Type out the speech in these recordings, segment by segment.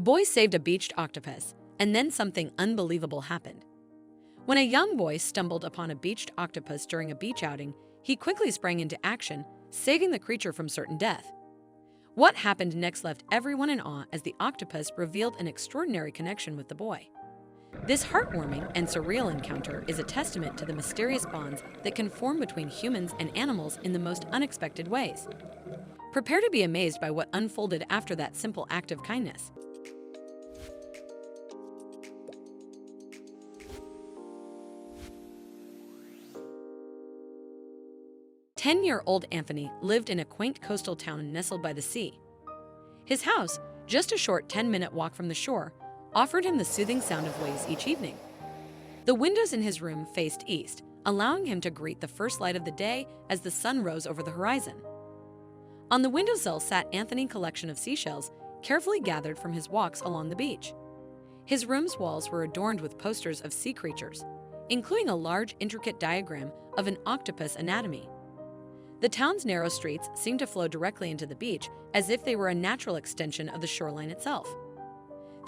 Boy saved a beached octopus, and then something unbelievable happened. When a young boy stumbled upon a beached octopus during a beach outing, he quickly sprang into action, saving the creature from certain death. What happened next left everyone in awe as the octopus revealed an extraordinary connection with the boy. This heartwarming and surreal encounter is a testament to the mysterious bonds that can form between humans and animals in the most unexpected ways. Prepare to be amazed by what unfolded after that simple act of kindness. 10-year-old Anthony lived in a quaint coastal town nestled by the sea. His house, just a short 10-minute walk from the shore, offered him the soothing sound of waves each evening. The windows in his room faced east, allowing him to greet the first light of the day as the sun rose over the horizon. On the windowsill sat Anthony's collection of seashells, carefully gathered from his walks along the beach. His room's walls were adorned with posters of sea creatures, including a large, intricate diagram of an octopus anatomy. The town's narrow streets seemed to flow directly into the beach, as if they were a natural extension of the shoreline itself.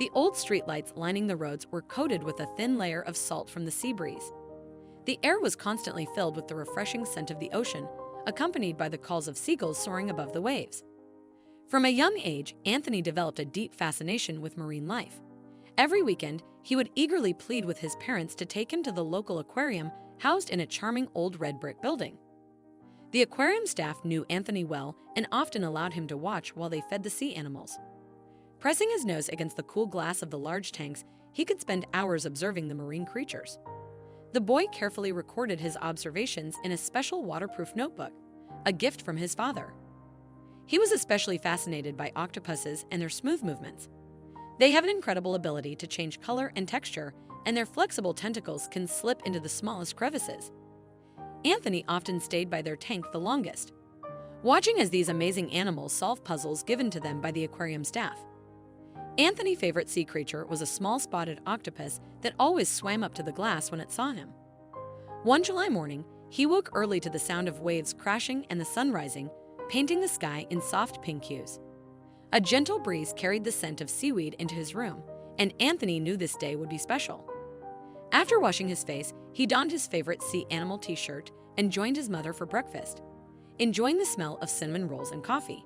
The old streetlights lining the roads were coated with a thin layer of salt from the sea breeze. The air was constantly filled with the refreshing scent of the ocean, accompanied by the calls of seagulls soaring above the waves. From a young age, Anthony developed a deep fascination with marine life. Every weekend, he would eagerly plead with his parents to take him to the local aquarium housed in a charming old red brick building. The aquarium staff knew Anthony well and often allowed him to watch while they fed the sea animals. Pressing his nose against the cool glass of the large tanks, he could spend hours observing the marine creatures. The boy carefully recorded his observations in a special waterproof notebook, a gift from his father. He was especially fascinated by octopuses and their smooth movements. They have an incredible ability to change color and texture, and their flexible tentacles can slip into the smallest crevices. Anthony often stayed by their tank the longest, watching as these amazing animals solve puzzles given to them by the aquarium staff. Anthony's favorite sea creature was a small spotted octopus that always swam up to the glass when it saw him. One July morning, he woke early to the sound of waves crashing and the sun rising, painting the sky in soft pink hues. A gentle breeze carried the scent of seaweed into his room, and Anthony knew this day would be special. After washing his face, he donned his favorite sea animal t-shirt and joined his mother for breakfast, enjoying the smell of cinnamon rolls and coffee.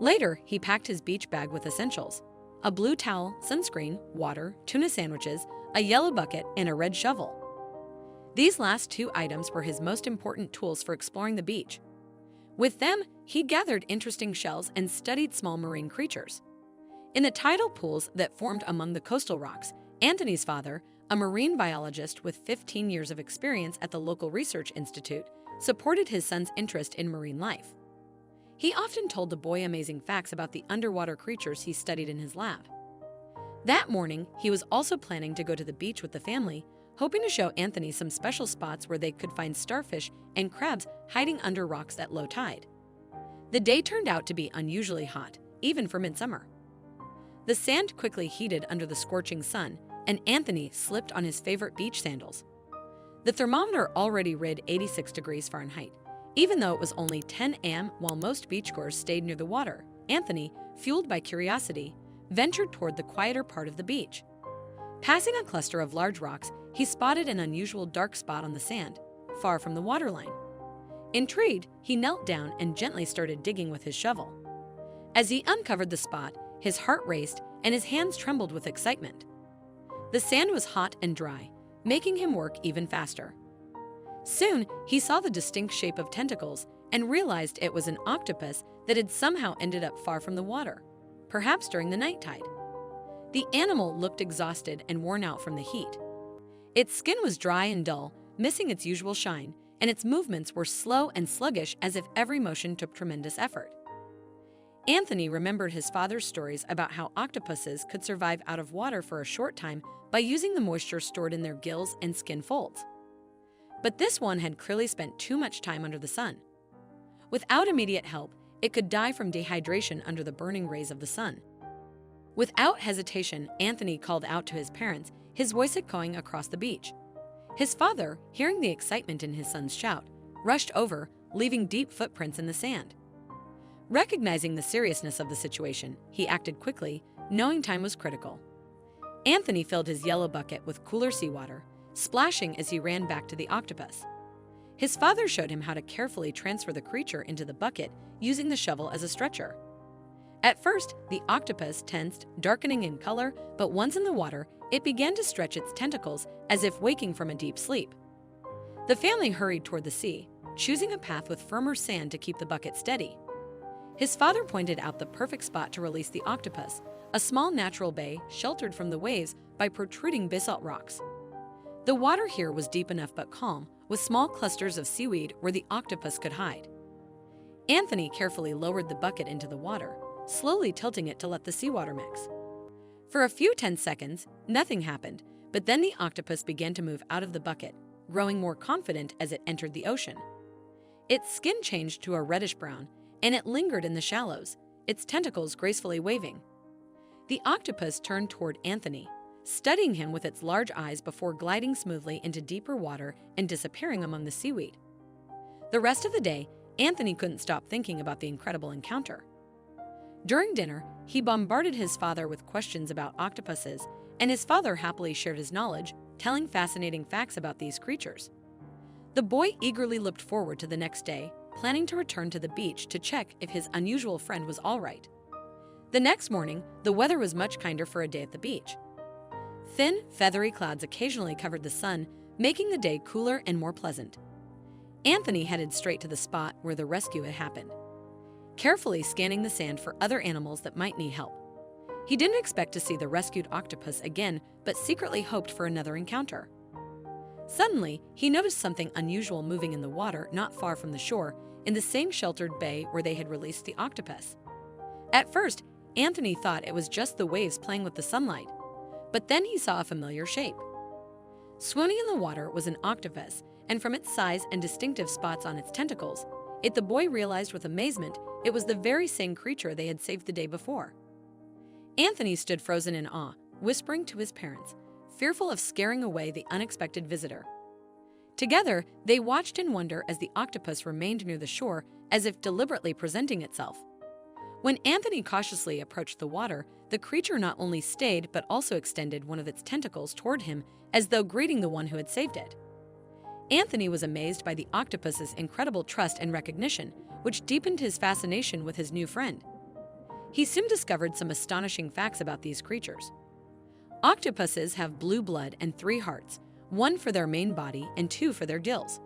Later, he packed his beach bag with essentials: a blue towel, sunscreen, water, tuna sandwiches, a yellow bucket, and a red shovel. These last two items were his most important tools for exploring the beach. With them, he gathered interesting shells and studied small marine creatures. In the tidal pools that formed among the coastal rocks, Anthony's father, a marine biologist with 15 years of experience at the local research institute, supported his son's interest in marine life. He often told the boy amazing facts about the underwater creatures he studied in his lab. That morning, he was also planning to go to the beach with the family, hoping to show Anthony some special spots where they could find starfish and crabs hiding under rocks at low tide. The day turned out to be unusually hot, even for midsummer. The sand quickly heated under the scorching sun, and Anthony slipped on his favorite beach sandals. The thermometer already read 86 degrees Fahrenheit. Even though it was only 10 a.m. while most beachgoers stayed near the water, Anthony, fueled by curiosity, ventured toward the quieter part of the beach. Passing a cluster of large rocks, he spotted an unusual dark spot on the sand, far from the waterline. Intrigued, he knelt down and gently started digging with his shovel. As he uncovered the spot, his heart raced and his hands trembled with excitement. The sand was hot and dry, making him work even faster. Soon, he saw the distinct shape of tentacles and realized it was an octopus that had somehow ended up far from the water, perhaps during the night tide. The animal looked exhausted and worn out from the heat. Its skin was dry and dull, missing its usual shine, and its movements were slow and sluggish as if every motion took tremendous effort. Anthony remembered his father's stories about how octopuses could survive out of water for a short time by using the moisture stored in their gills and skin folds. But this one had clearly spent too much time under the sun. Without immediate help, it could die from dehydration under the burning rays of the sun. Without hesitation, Anthony called out to his parents, his voice echoing across the beach. His father, hearing the excitement in his son's shout, rushed over, leaving deep footprints in the sand. Recognizing the seriousness of the situation, he acted quickly, knowing time was critical. Anthony filled his yellow bucket with cooler seawater, splashing as he ran back to the octopus. His father showed him how to carefully transfer the creature into the bucket using the shovel as a stretcher. At first, the octopus tensed, darkening in color, but once in the water, it began to stretch its tentacles as if waking from a deep sleep. The family hurried toward the sea, choosing a path with firmer sand to keep the bucket steady. His father pointed out the perfect spot to release the octopus, a small natural bay sheltered from the waves by protruding basalt rocks. The water here was deep enough but calm, with small clusters of seaweed where the octopus could hide. Anthony carefully lowered the bucket into the water, slowly tilting it to let the seawater mix. For a few tense seconds, nothing happened, but then the octopus began to move out of the bucket, growing more confident as it entered the ocean. Its skin changed to a reddish brown, and it lingered in the shallows, its tentacles gracefully waving. The octopus turned toward Anthony, studying him with its large eyes before gliding smoothly into deeper water and disappearing among the seaweed. The rest of the day, Anthony couldn't stop thinking about the incredible encounter. During dinner, he bombarded his father with questions about octopuses, and his father happily shared his knowledge, telling fascinating facts about these creatures. The boy eagerly looked forward to the next day, planning to return to the beach to check if his unusual friend was all right. The next morning, the weather was much kinder for a day at the beach. Thin, feathery clouds occasionally covered the sun, making the day cooler and more pleasant. Anthony headed straight to the spot where the rescue had happened, carefully scanning the sand for other animals that might need help. He didn't expect to see the rescued octopus again, but secretly hoped for another encounter. Suddenly, he noticed something unusual moving in the water not far from the shore, in the same sheltered bay where they had released the octopus. At first, Anthony thought it was just the waves playing with the sunlight, but then he saw a familiar shape. Swooning in the water was an octopus, and from its size and distinctive spots on its tentacles, the boy realized with amazement it was the very same creature they had saved the day before. Anthony stood frozen in awe, whispering to his parents, fearful of scaring away the unexpected visitor. Together, they watched in wonder as the octopus remained near the shore, as if deliberately presenting itself. When Anthony cautiously approached the water, the creature not only stayed but also extended one of its tentacles toward him, as though greeting the one who had saved it. Anthony was amazed by the octopus's incredible trust and recognition, which deepened his fascination with his new friend. He soon discovered some astonishing facts about these creatures. Octopuses have blue blood and 3 hearts, 1 for their main body and 2 for their gills.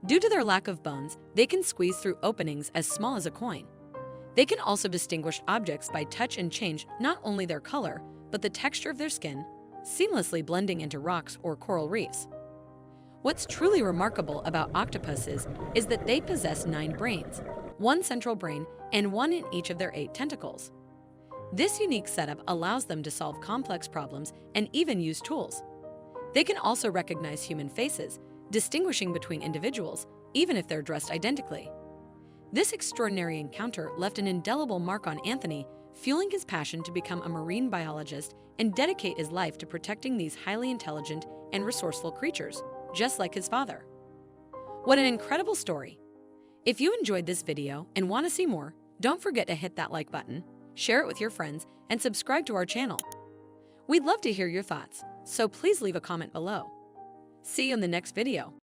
Due to their lack of bones, they can squeeze through openings as small as a coin. They can also distinguish objects by touch and change not only their color, but the texture of their skin, seamlessly blending into rocks or coral reefs. What's truly remarkable about octopuses is that they possess 9 brains, 1 central brain and 1 in each of their 8 tentacles. This unique setup allows them to solve complex problems and even use tools. They can also recognize human faces, distinguishing between individuals, even if they're dressed identically. This extraordinary encounter left an indelible mark on Anthony, fueling his passion to become a marine biologist and dedicate his life to protecting these highly intelligent and resourceful creatures, just like his father. What an incredible story! If you enjoyed this video and want to see more, don't forget to hit that like button, share it with your friends, and subscribe to our channel. We'd love to hear your thoughts, so please leave a comment below. See you in the next video.